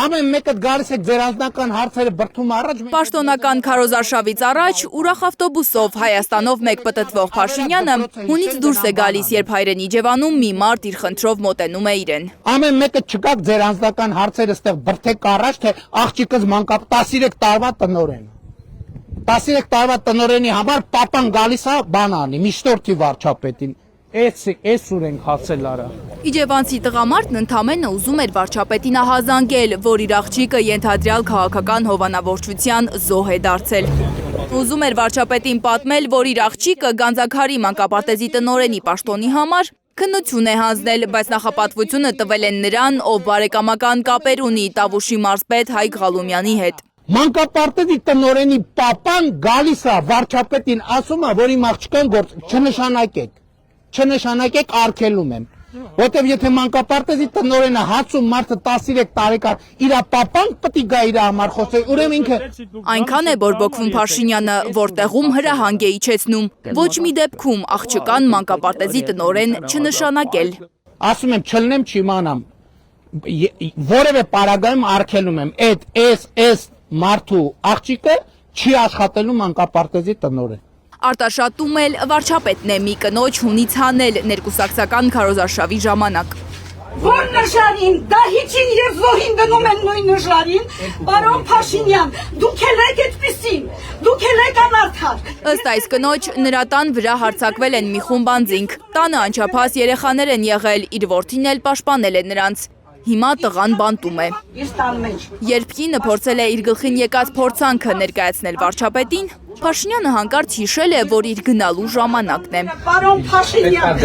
Ամեն մեկը գալիս է ձեր անձնական հարցերը բրդում առաջ։ Պաշտոնական քարոզարշավից առաջ ուրախ ավտոբուսով Հայաստանով մեկ պտտվող Փաշինյանը հունից դուրս է գալիս, երբ Հայրենի Ջևանում մի մարդ իր խնդրով մոտենում է իրեն։ Ամեն մեկը չգաք ձեր անձնական հարցերը ստեղ բրդեք առաջ, թե աղջիկս մանկապ 13 տարվա տնօրեն։ 13 տարվա տնօրենի համար պապան գալիս է բան անի, միշտորդի վարչապետին։ Էս ուր ենք հասել արա։ Իջևանցի տղամարդն ընդամենը ուզում էր վարչապետին ահազանգել, որ իր աղջիկը ենթադրյալ քաղաքական հովանավորչության զոհ է դարձել։ Ուզում էր վարչապետին պատմել, որ իր աղջիկը Գանձաքարի մանկապարտեզի տնօրենի պաշտոնի համար քննություն է հանձնել, բայց նախապատվությունը տվել են նրան, ով բարեկամական կապեր ունի Տավուշի մարզպետ Հայկ Ղալումյանի հետ։ Մանկապարտեզի տնօրենի պապան գալիս է վարչապետին ասում է, որ իմ աղջկան գործ չնշանակեք արգելում եմ, որտեվ եթե մանկապարտեզի տնօրենը հացում մարդը 13 տարեկան իր պապան պիտի գա իր համար խոսել, ուրեմն ինքը այնքան է բորբոքվում Փաշինյանը, որ տեղում հրահանգ է իջեցնում, ոչ մի դեպքում աղջկան մանկապարտեզի տնօրեն չնշանակել։ Ասում եմ չլնեմ չիմանամ, որևէ պարագայում արգելում եմ, այս մարդու աղջիկը չի աշխատելու մանկապարտեզի տնօրեն։ Արտաշատում էլ վարչապետն է մի կնոջ հունից հանել ներկուսակցական քարոզարշավի ժամանակ։ Որ նժարին, դահիճին և զոհին դնում են նույն նժարին, պարոն Փաշինյան, դուք էլ եք այդպիսին, դուք էլ եք անարդար։ Ըստ այս կնոջ, նրա տան վրա հարձակվել են մի խումբ անձինք, տանը անչափահաս երեխաներ են եղել, իր որդին էլ պաշտպանել է նրանց։ Հիմա տղան բանտում է։ Երբ կինը փորձել է իր գլխին եկած փորձանքը ներկայացնել վարչապետին, Փաշինյանը հանկարծ հիշել է, որ իր գնալու ժամանակն է։ Պարոն Փաշինյան,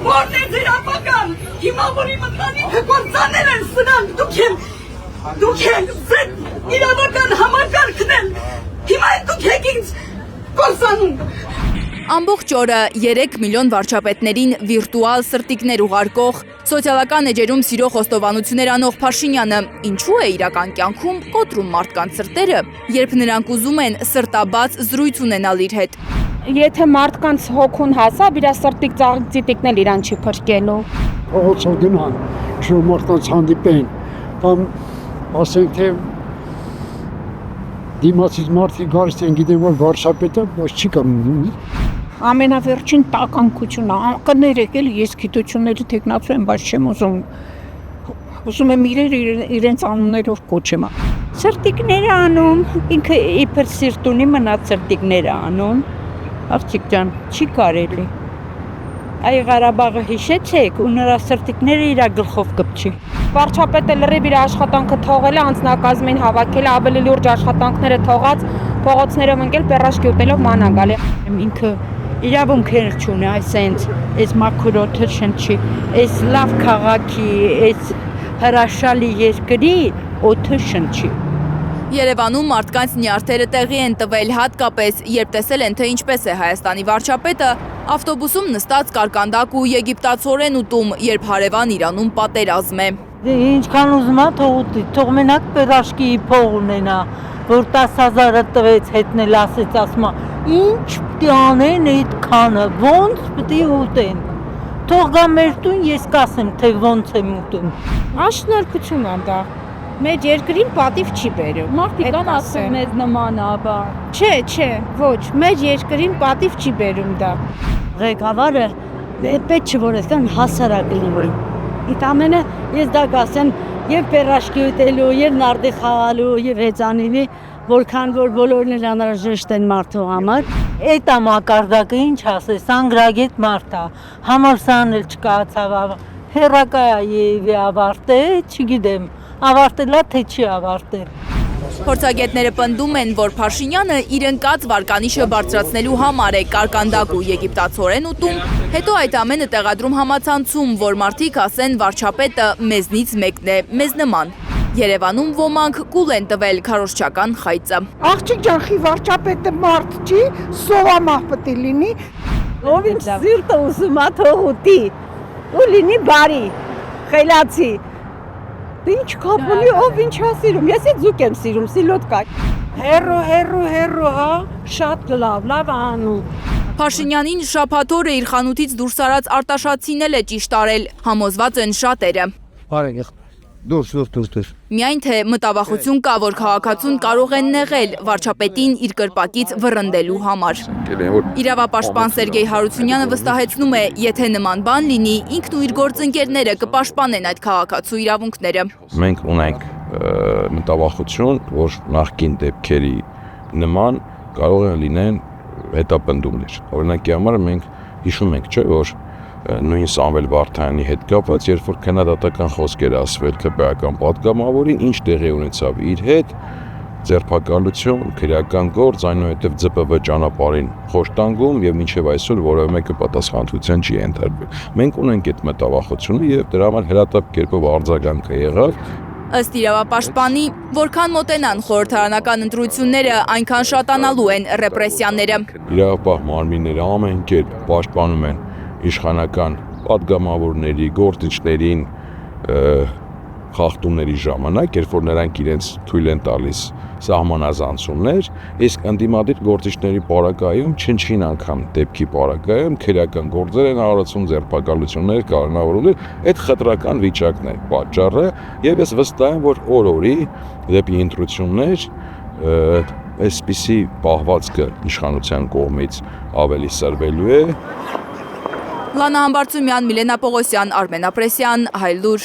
որն է ձեր ապագան, հիմա որ իմ ընտանիքը կործանել են սրանք, դուք եք ձեր իրավական համակարգն են, հիմա դուք եք ինձ կործանում։ Ամբողջ օրը 3 միլիոն վարչապետներին վիրտուալ սրտիկներ ուղարկող, սոցիալական էջերում սիրո խոստովանություններ անող Փաշինյանը ինչու է իրական կյանքում կոտրում մարդկանց սրտերը, երբ նրանք ուզում են սրտաբաց զրույց ունենալ իր հետ։ Եթե մարդկանց հոգուն հասավ, իր սրտիկ ծաղիկցիտիկն էլ իրան չի փրկելու։ Փողոցով գնան, շուտ մարդկանց հանդիպեն, կամ ասենք թե դիմացից մարդիկ գալիս են գիտեն, որ վարչապետը ոչ չի կամնում։ Ամենավերջին տականքությունը, կներեք էլ ես գիտությունների թեկնածու եմ, բայց չեմ ուզում եմ իրենց անուններով կոչեմ։ Սրտիկները անում, ինքը իբր սիրտ ունի մնաց սրտիկները անում, աղջիկ ջան, չի կարելի։ Այ Ղարաբաղը հիշեցեք ու նրա սրտիկները իր գլխով կպչի։ Վարչապետը լրիվ իր աշխատանքը թողել է, անձնակազմին հավաքել է, ավելի լուրջ աշխատանքները թողած, փողոցներով ընկել, պերաշկի ուտելով ման անգալ է։ Ինքը իրավունքեր չունի, այս մաքրոթը շնչի, այս լավ քաղաքի, այս հրաշալի երկրի օդը շնչի։ Երևանում մարդկանց նյարդերը տեղի են տվել, հատկապես երբ տեսել են, թե ինչպես է Հայաստանի վարչապետը ավտոբուսում նստած կարկանդակ ու եգիպտացորեն ուտում, երբ հարևան Իրանում պատերազմ է։ Ինչքան ուզում է թող ուտի, թող մենակ պերաշկի փող ունենա, որ 10,000-ը տվեց հետնել ասեց, ասում է, ինչ պիտի անեն այդքանը, ոնց պիտի ուտեն։ Թող գա մեր տուն, ես կասեմ, թե ոնց եմ ուտում։ Աշնորհություն ան դա։ Մեր երկրին պատիվ չի բերում։ Մարդիկ կան ասում մեզ նման աբա։ Չէ, ոչ, մեր երկրին պատիվ չի բերում դա։ Ղեկավարը պետք չէ որ այդքան հասարակ լինի։ Այդ ամենը ես դա կասեմ եւ պերաշկի ուտելու, եւ նարդի խաղալու, եւ հեծանիվի, որքան որ բոլորն էլ անհրաժեշտ են մարդու համար։ Այդ ամակարդակը ինչ ասես, անգրագետ մարդ է, համալսարան էլ չկայացավ, հերակա է ավարտե, չգիտեմ, ավարտելա թե չի ավարտել։ Փորձագետները պնդում են, որ Փաշինյանը իր ընկած վարկանիշը բարձրացնելու համար է կարկանդակ ու եգիպտացորեն ուտում, հետո այդ ամենը տեղադրում համացանցում, որ մարդիկ ասեն վարչապետը մեզնից մեկն է, մեզ նման։ Երևանում ոմանք կուլ են տվել քարոզչական խայծը։ Աղջիկ ջան, խի վարչապետը մարդ չի, սովամահ պետք է լինի։ Ով ինչ սիրտը ուզում է թող ուտի, ու լինի բարի, խելացի։ Ինչ կապ ունի, ով ինչ է սիրում, ես էլ ձուկ եմ սիրում, սիլոտկա։ Հերո, հա, շատ լավ անում։ Փաշինյանին շաբաթ օրը իր խանութից դուրս արած արտաշատցին էլ է ճիշտ արել, համոզված են շատերը։ Բարև, Դուրս։ Միայն թե մտավախություն կա, որ քաղաքացուն կարող են նեղել վարչապետին իր կրպակից վռնդելու համար։ Իրավապաշտպան Սերգեյ Հարությունյանը վստահեցնում է, եթե նման բան լինի, ինքն ու իր գործընկերները կպաշտպանեն այդ քաղաքացու իրավունքները։ Մենք ունենք մտավախություն, որ նախկին դեպքերի նման կարող են լինեն հետապնդումներ։ Օրինակի համար մենք հիշում ենք, չէ՞, որ նույն Սամվել Վարդայանի հետ կապված, երբ որ քննադատական խոսքեր ասվել ԿՊ-ական պատգամավորին, ինչ տեղի ունեցավ իր հետ, ձերբակալություն, քրեական գործ, այնուհետև ԶՊՎ ճանապարհին խոշտանգում եւ մինչեւ այսօր որևէ մեկը պատասխանատվության չի ենթարկվել։ Մենք ունենք այդ մտավախությունը եւ դրա համար հրատապ կերպով արձագանքը եղավ։ Ըստ իրավապաշտպանի, որքան մոտենան խորհրդարանական ընտրությունները, այնքան շատանալու են ռեպրեսիաները։ Իրավապահ մարմինները ամեն կերպ պաշտպանում են իշխանական պատգամավորների, գործիչներին խախտումների ժամանակ, երբ որ նրանք իրենց թույլ են տալիս սահմանազանցումներ, իսկ ընդդիմադիր գործիչների պարագայում չնչին անգամ դեպքի պարագայում քրեական գործեր են արարեցում, ձերբակալություններ, կանոնավորումներ, այդ խտրական վիճակն է պատճառը, եւ ես վստահ եմ, որ օր-օրի դեպի ընտրություններ այսպիսի պահվածքը իշխանության կողմից ավելի սրվելու է։ Լանա Համբարձումյան, Միլենա Պողոսյան, Արմեն Ապրեսյան, Հայլուր։